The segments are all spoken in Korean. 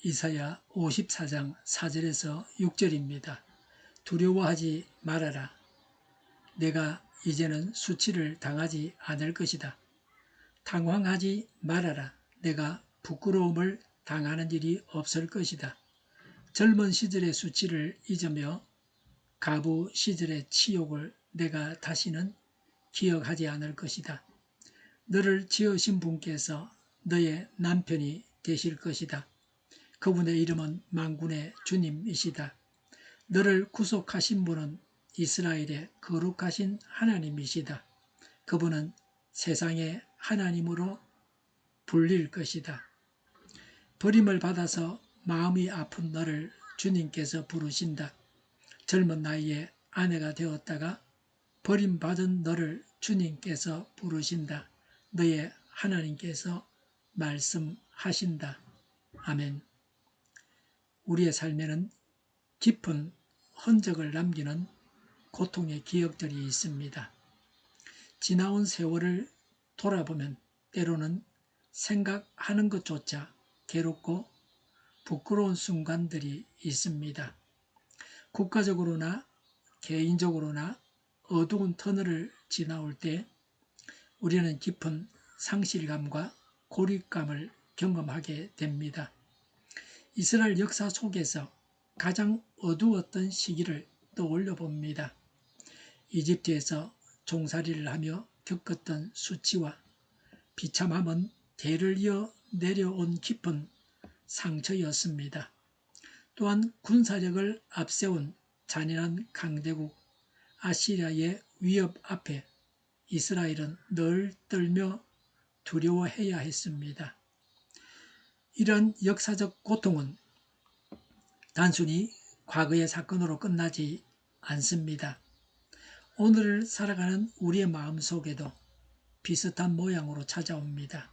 이사야 54장 4절에서 6절입니다. 두려워하지 말아라. 내가 이제는 수치를 당하지 않을 것이다. 당황하지 말아라. 내가 부끄러움을 당하는 일이 없을 것이다. 젊은 시절의 수치를 잊으며 가부 시절의 치욕을 내가 다시는 기억하지 않을 것이다. 너를 지으신 분께서 너의 남편이 되실 것이다. 그분의 이름은 만군의 주님이시다. 너를 구속하신 분은 이스라엘의 거룩하신 하나님이시다. 그분은 세상의 하나님으로 불릴 것이다. 버림을 받아서 마음이 아픈 너를 주님께서 부르신다. 젊은 나이에 아내가 되었다가 버림받은 너를 주님께서 부르신다. 너의 하나님께서 말씀하신다. 아멘. 우리의 삶에는 깊은 흔적을 남기는 고통의 기억들이 있습니다. 지나온 세월을 돌아보면 때로는 생각하는 것조차 괴롭고 부끄러운 순간들이 있습니다. 국가적으로나 개인적으로나 어두운 터널을 지나올 때 우리는 깊은 상실감과 고립감을 경험하게 됩니다. 이스라엘 역사 속에서 가장 어두웠던 시기를 떠올려 봅니다. 이집트에서 종살이를 하며 겪었던 수치와 비참함은 대를 이어 내려온 깊은 상처였습니다. 또한 군사력을 앞세운 잔인한 강대국 아시리아의 위협 앞에 이스라엘은 늘 떨며 두려워해야 했습니다. 이런 역사적 고통은 단순히 과거의 사건으로 끝나지 않습니다. 오늘을 살아가는 우리의 마음 속에도 비슷한 모양으로 찾아옵니다.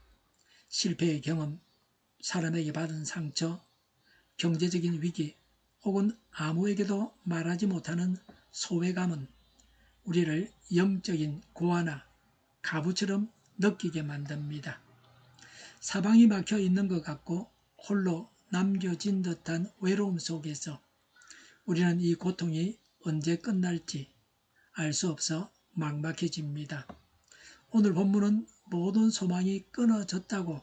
실패의 경험, 사람에게 받은 상처, 경제적인 위기 혹은 아무에게도 말하지 못하는 소외감은 우리를 영적인 고아나 가부처럼 느끼게 만듭니다. 사방이 막혀 있는 것 같고 홀로 남겨진 듯한 외로움 속에서 우리는 이 고통이 언제 끝날지 알 수 없어 막막해집니다. 오늘 본문은 모든 소망이 끊어졌다고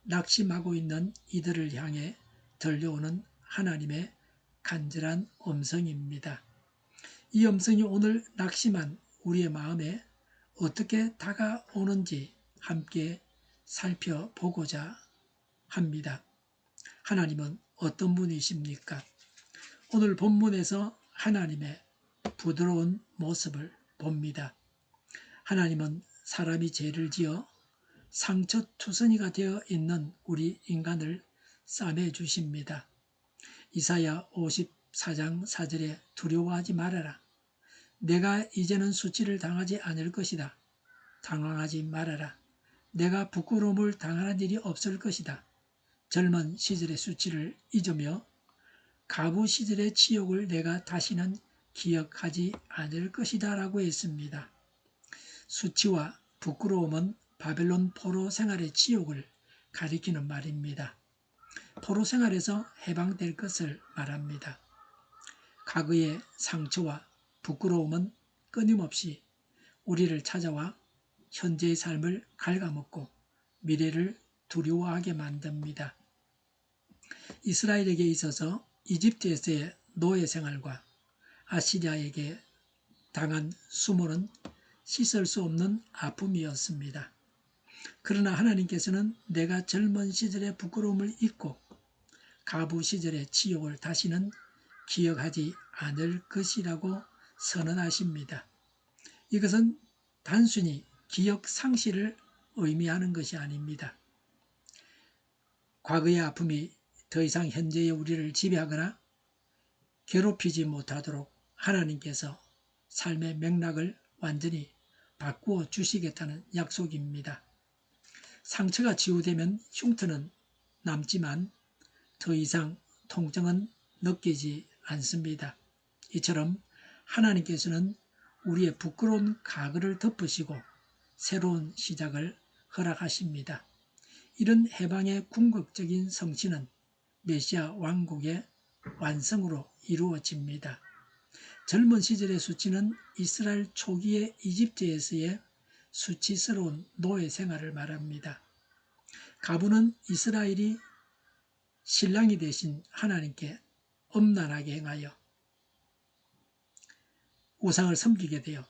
낙심하고 있는 이들을 향해 들려오는 하나님의 간절한 음성입니다. 이 음성이 오늘 낙심한 우리의 마음에 어떻게 다가오는지 함께 살펴보고자 합니다. 하나님은 어떤 분이십니까? 오늘 본문에서 하나님의 부드러운 모습을 봅니다. 하나님은 사람이 죄를 지어 상처투성이가 되어 있는 우리 인간을 싸매 주십니다. 이사야 54장 4절에 두려워하지 말아라. 내가 이제는 수치를 당하지 않을 것이다. 당황하지 말아라. 내가 부끄러움을 당하는 일이 없을 것이다. 젊은 시절의 수치를 잊으며 가부 시절의 치욕을 내가 다시는 기억하지 않을 것이다 라고 했습니다. 수치와 부끄러움은 바벨론 포로 생활의 치욕을 가리키는 말입니다. 포로 생활에서 해방될 것을 말합니다. 과거의 상처와 부끄러움은 끊임없이 우리를 찾아와 현재의 삶을 갉아먹고 미래를 두려워하게 만듭니다. 이스라엘에게 있어서 이집트에서의 노예 생활과 아시리아에게 당한 수모는 씻을 수 없는 아픔이었습니다. 그러나 하나님께서는 내가 젊은 시절의 부끄러움을 잊고 가부 시절의 치욕을 다시는 기억하지 않을 것이라고 선언하십니다. 이것은 단순히 기억 상실을 의미하는 것이 아닙니다. 과거의 아픔이 더 이상 현재의 우리를 지배하거나 괴롭히지 못하도록 하나님께서 삶의 맥락을 완전히 바꾸어 주시겠다는 약속입니다. 상처가 치유되면 흉터는 남지만 더 이상 통증은 느끼지 않습니다. 이처럼 하나님께서는 우리의 부끄러운 과거를 덮으시고 새로운 시작을 허락하십니다. 이런 해방의 궁극적인 성취는 메시아 왕국의 완성으로 이루어집니다. 젊은 시절의 수치는 이스라엘 초기의 이집트에서의 수치스러운 노예 생활을 말합니다. 가부는 이스라엘이 신랑이 되신 하나님께 엄란하게 행하여 우상을 섬기게 되어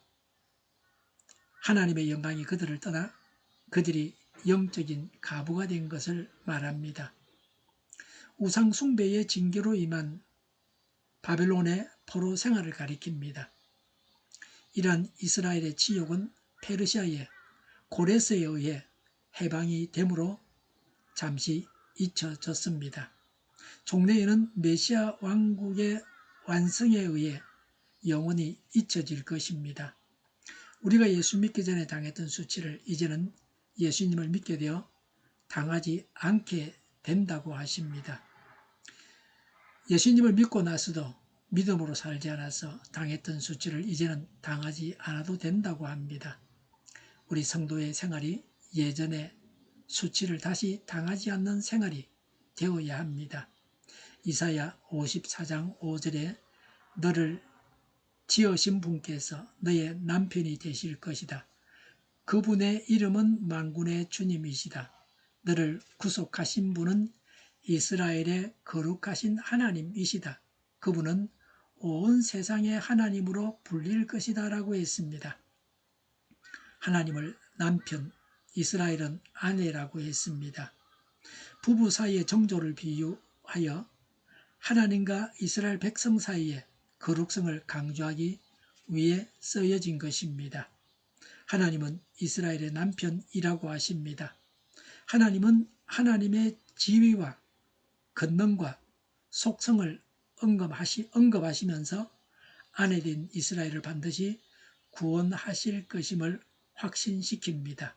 하나님의 영광이 그들을 떠나 그들이 영적인 가부가 된 것을 말합니다. 우상 숭배의 징계로 임한 바벨론의 포로 생활을 가리킵니다. 이러한 이스라엘의 지옥은 페르시아의 고레스에 의해 해방이 되므로 잠시 잊혀졌습니다. 종래에는 메시아 왕국의 완성에 의해 영원히 잊혀질 것입니다. 우리가 예수 믿기 전에 당했던 수치를 이제는 예수님을 믿게 되어 당하지 않게 된다고 하십니다. 예수님을 믿고 나서도 믿음으로 살지 않아서 당했던 수치를 이제는 당하지 않아도 된다고 합니다. 우리 성도의 생활이 예전의 수치를 다시 당하지 않는 생활이 되어야 합니다. 이사야 54장 5절에 너를 지으신 분께서 너의 남편이 되실 것이다. 그분의 이름은 만군의 주님이시다. 너를 구속하신 분은 이스라엘의 거룩하신 하나님이시다. 그분은 온 세상의 하나님으로 불릴 것이다 라고 했습니다. 하나님을 남편, 이스라엘은 아내라고 했습니다. 부부 사이의 정조를 비유하여 하나님과 이스라엘 백성 사이의 거룩성을 강조하기 위해 쓰여진 것입니다. 하나님은 이스라엘의 남편이라고 하십니다. 하나님은 하나님의 지위와 권능과 속성을 언급하시면서 아내된 이스라엘을 반드시 구원하실 것임을 확신시킵니다.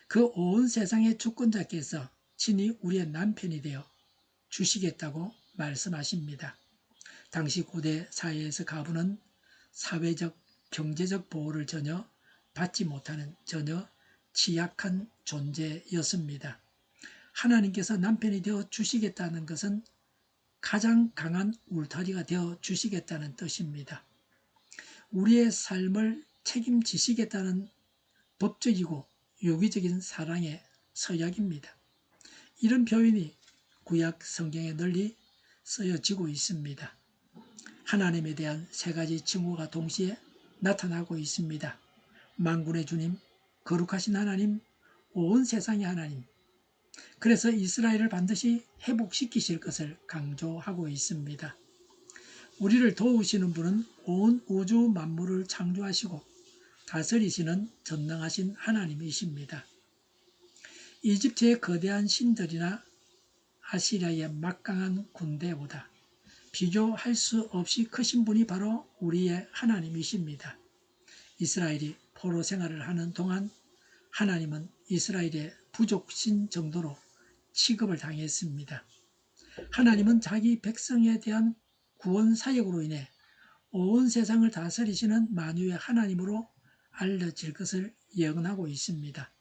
그 온 세상의 주권자께서 친히 우리의 남편이 되어 주시겠다고 말씀하십니다. 당시 고대 사회에서 가부는 사회적, 경제적 보호를 전혀 받지 못하는 전혀 취약한 존재였습니다. 하나님께서 남편이 되어 주시겠다는 것은 가장 강한 울타리가 되어 주시겠다는 뜻입니다. 우리의 삶을 책임지시겠다는 법적이고 유기적인 사랑의 서약입니다. 이런 표현이 구약 성경에 널리 쓰여지고 있습니다. 하나님에 대한 세 가지 칭호가 동시에 나타나고 있습니다. 만군의 주님, 거룩하신 하나님, 온 세상의 하나님. 그래서 이스라엘을 반드시 회복시키실 것을 강조하고 있습니다. 우리를 도우시는 분은 온 우주 만물을 창조하시고 다스리시는 전능하신 하나님이십니다. 이집트의 거대한 신들이나 아시리아의 막강한 군대보다 비교할 수 없이 크신 분이 바로 우리의 하나님이십니다. 이스라엘이 포로 생활을 하는 동안 하나님은 이스라엘의 부족신 정도로 취급을 당했습니다. 하나님은 자기 백성에 대한 구원 사역으로 인해 온 세상을 다스리시는 만유의 하나님으로 알려질 것을 예언하고 있습니다.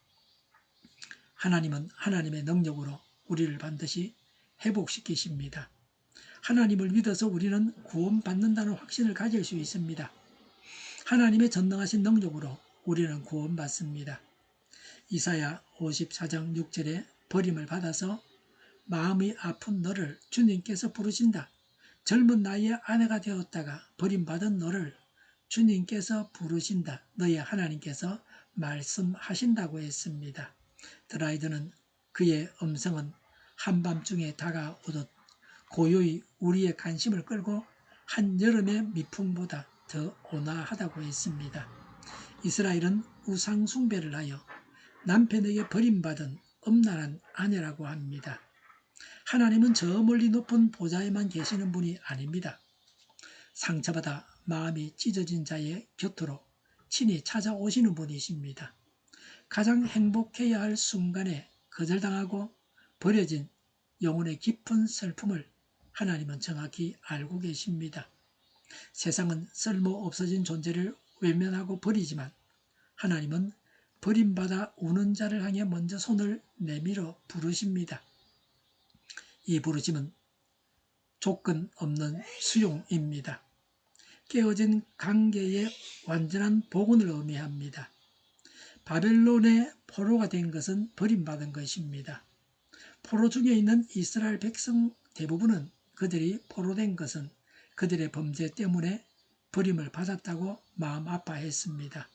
하나님은 하나님의 능력으로 우리를 반드시 회복시키십니다. 하나님을 믿어서 우리는 구원받는다는 확신을 가질 수 있습니다. 하나님의 전능하신 능력으로 우리는 구원받습니다. 이사야 54장 6절에 버림을 받아서 마음이 아픈 너를 주님께서 부르신다. 젊은 나이에 아내가 되었다가 버림받은 너를 주님께서 부르신다. 너의 하나님께서 말씀하신다고 했습니다. 드라이드는 그의 음성은 한밤중에 다가오듯 고요히 우리의 관심을 끌고 한여름의 미풍보다 더 온화하다고 했습니다. 이스라엘은 우상 숭배를 하여 남편에게 버림받은 음란한 아내라고 합니다. 하나님은 저 멀리 높은 보좌에만 계시는 분이 아닙니다. 상처받아 마음이 찢어진 자의 곁으로 친히 찾아오시는 분이십니다. 가장 행복해야 할 순간에 거절당하고 버려진 영혼의 깊은 슬픔을 하나님은 정확히 알고 계십니다. 세상은 쓸모없어진 존재를 외면하고 버리지만 하나님은 버림받아 우는 자를 향해 먼저 손을 내밀어 부르십니다. 이 부르심은 조건 없는 수용입니다. 깨어진 관계의 완전한 복원을 의미합니다. 바벨론의 포로가 된 것은 버림받은 것입니다. 포로 중에 있는 이스라엘 백성 대부분은 그들이 포로된 것은 그들의 범죄 때문에 버림을 받았다고 마음 아파했습니다.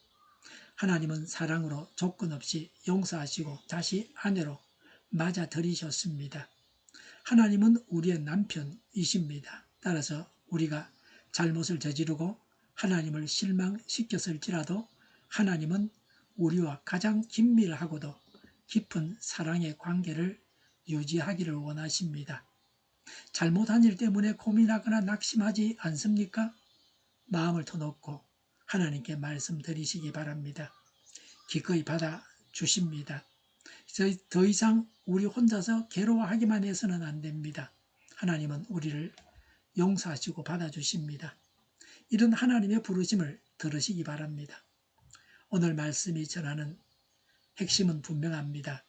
하나님은 사랑으로 조건 없이 용서하시고 다시 아내로 맞아들이셨습니다. 하나님은 우리의 남편이십니다. 따라서 우리가 잘못을 저지르고 하나님을 실망시켰을지라도 하나님은 우리와 가장 긴밀하고도 깊은 사랑의 관계를 유지하기를 원하십니다. 잘못한 일 때문에 고민하거나 낙심하지 않습니까? 마음을 터놓고 하나님께 말씀드리시기 바랍니다. 기꺼이 받아주십니다. 더 이상 우리 혼자서 괴로워하기만 해서는 안 됩니다. 하나님은 우리를 용서하시고 받아주십니다. 이런 하나님의 부르심을 들으시기 바랍니다. 오늘 말씀이 전하는 핵심은 분명합니다.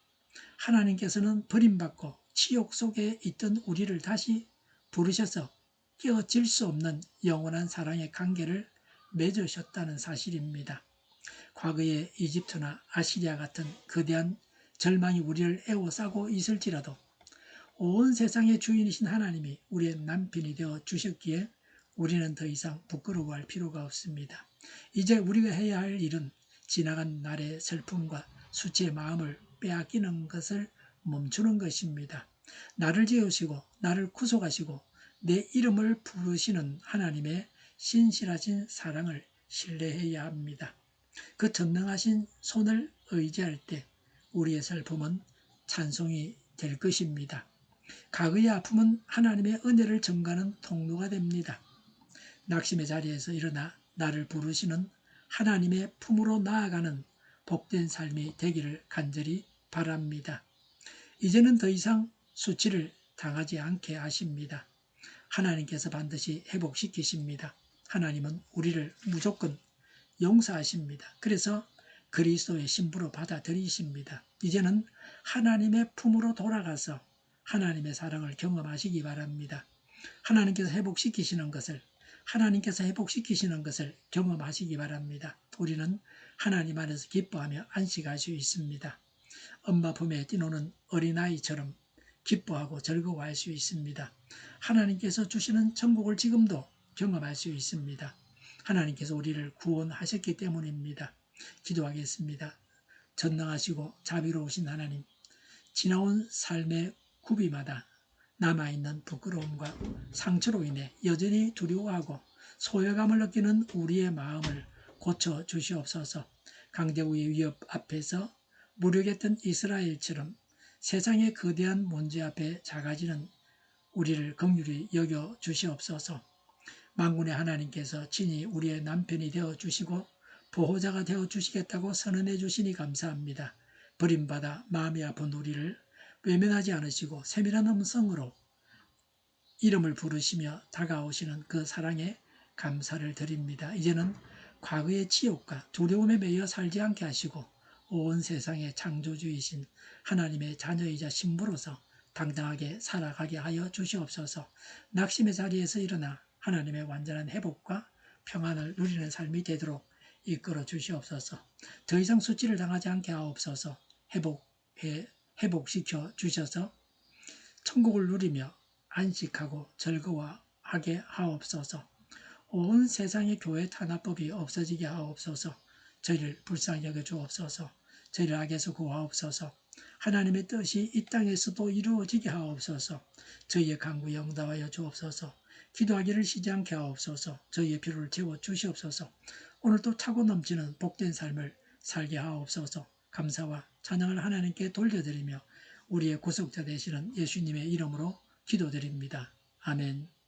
하나님께서는 버림받고 치욕 속에 있던 우리를 다시 부르셔서 깨어질 수 없는 영원한 사랑의 관계를 맺으셨다는 사실입니다. 과거의 이집트나 아시리아 같은 거대한 절망이 우리를 에워싸고 있을지라도 온 세상의 주인이신 하나님이 우리의 남편이 되어 주셨기에 우리는 더 이상 부끄러워할 필요가 없습니다. 이제 우리가 해야 할 일은 지나간 날의 슬픔과 수치의 마음을 빼앗기는 것을 멈추는 것입니다. 나를 지으시고 나를 구속하시고 내 이름을 부르시는 하나님의 신실하신 사랑을 신뢰해야 합니다. 그 전능하신 손을 의지할 때 우리의 슬픔은 찬송이 될 것입니다. 과거의 아픔은 하나님의 은혜를 증가하는 통로가 됩니다. 낙심의 자리에서 일어나 나를 부르시는 하나님의 품으로 나아가는 복된 삶이 되기를 간절히 바랍니다. 이제는 더 이상 수치를 당하지 않게 하십니다. 하나님께서 반드시 회복시키십니다. 하나님은 우리를 무조건 용서하십니다. 그래서 그리스도의 신부로 받아들이십니다. 이제는 하나님의 품으로 돌아가서 하나님의 사랑을 경험하시기 바랍니다. 하나님께서 회복시키시는 것을 경험하시기 바랍니다. 우리는 하나님 안에서 기뻐하며 안식할 수 있습니다. 엄마 품에 뛰노는 어린아이처럼 기뻐하고 즐거워할 수 있습니다. 하나님께서 주시는 천국을 지금도 경험할 수 있습니다. 하나님께서 우리를 구원하셨기 때문입니다. 기도하겠습니다. 전능하시고 자비로우신 하나님, 지나온 삶의 구비마다 남아있는 부끄러움과 상처로 인해 여전히 두려워하고 소외감을 느끼는 우리의 마음을 고쳐 주시옵소서. 강대국의 위협 앞에서 무력했던 이스라엘처럼 세상의 거대한 문제 앞에 작아지는 우리를 긍휼히 여겨 주시옵소서. 만군의 하나님께서 친히 우리의 남편이 되어 주시고 보호자가 되어 주시겠다고 선언해 주시니 감사합니다. 버림받아 마음이 아픈 우리를 외면하지 않으시고 세밀한 음성으로 이름을 부르시며 다가오시는 그 사랑에 감사를 드립니다. 이제는 과거의 지옥과 두려움에 매여 살지 않게 하시고 온 세상의 창조주이신 하나님의 자녀이자 신부로서 당당하게 살아가게 하여 주시옵소서. 낙심의 자리에서 일어나 하나님의 완전한 회복과 평안을 누리는 삶이 되도록 이끌어 주시옵소서. 더 이상 수치를 당하지 않게 하옵소서. 회복시켜 주셔서 천국을 누리며 안식하고 즐거워하게 하옵소서. 온 세상의 교회 탄압법이 없어지게 하옵소서. 저희를 불쌍히 여겨 주옵소서. 저희를 악에서 구하옵소서. 하나님의 뜻이 이 땅에서도 이루어지게 하옵소서. 저희의 간구에 응답하여 주옵소서. 기도하기를 쉬지 않게 하옵소서. 저희의 필요를 채워 주시옵소서. 오늘도 차고 넘치는 복된 삶을 살게 하옵소서. 감사와 찬양을 하나님께 돌려드리며 우리의 구속자 되시는 예수님의 이름으로 기도드립니다. 아멘.